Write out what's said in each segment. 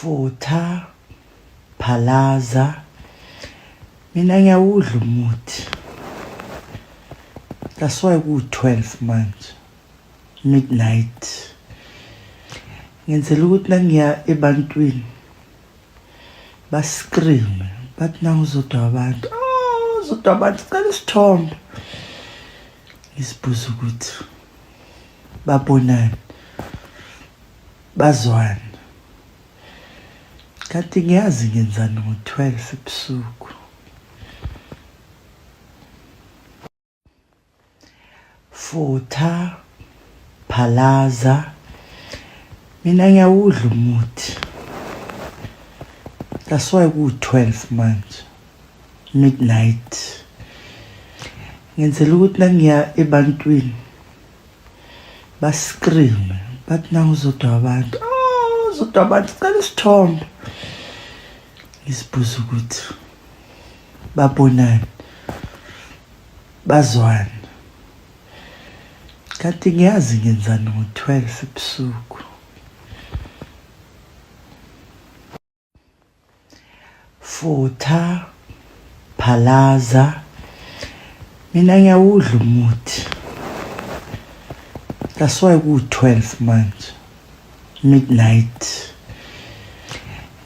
futha, phalaza. Mina ngiyawudla umuthi. That's why ku-12 manje. Midnight. Ngenzela ukuthi nangiya ebantwini bascream, bathi nawu uzodwa abantu. Oh, uzodwa abantu, sicela isithombe. Ngisibuza ukuthi babonani, bazwani. Kanti ngiyazi ngenzani ngo-12 ebusuku. Futha, phalaza. Mina ngiyawudla umuthi. That's why ku-12 manje. Midnight. Ngenzela ukuthi nangiya ebantwini bascream, bathi nawu uzodwa abantu. Oh, uzodwa abantu, sicela isithombe. Ngisibuza ukuthi babonani, bazwani. Kanti ngiyazi ngenzani ngo-12 ebusuku. Futha, phalaza. Mina ngiyawudla umuthi. That's why ku-12 manje. Midnight.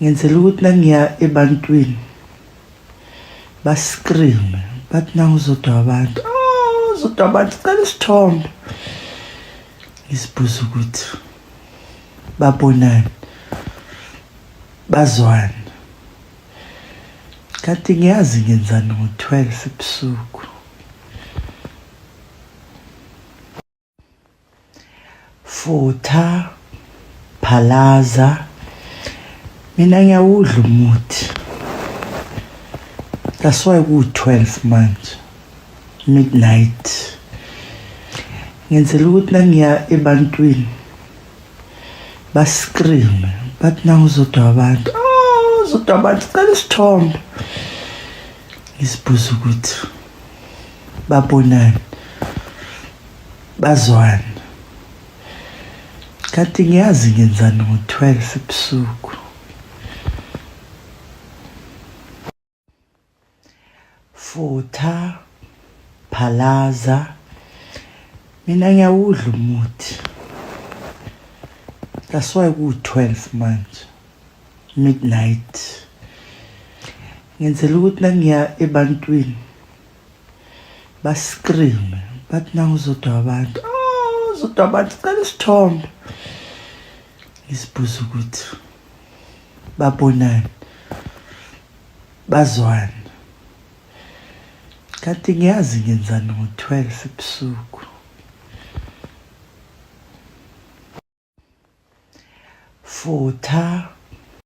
Ngenzela ukuthi nangiya ebantwini bascream, bathi nawu uzodwa abantu. Oh, uzodwa abantu, sicela isithombe. Ngisibuza ukuthi babonani, bazwani. Kanti ngiyazi ngenzani ngo-12 ebusuku. Futha, phalaza. Mina ngiyawudla umuthi. That's why ku-12 manje. Midnight. Ngenzela ukuthi nangiya ebantwini bascream, bathi nawu uzodwa abantu. Oh, uzodwa abantu, sicela isithombe. Ngisibuza ukuthi babonani, bazwani. Kanti ngiyazi ngenzani ngo-12 ebusuku. Futha, phalaza. Mina ngiyawudla umuthi. That's why ku-12 manje. Midnight. Ngenzela ukuthi nangiya ebantwini bascream, bathi nawu uzodwa abantu. Oh, uzodwa abantu, sicela isithombe. Ngisibuza ukuthi babonani, bazwani. Kanti ngiyazi ngenzani ngo-12 ebusuku. Futha,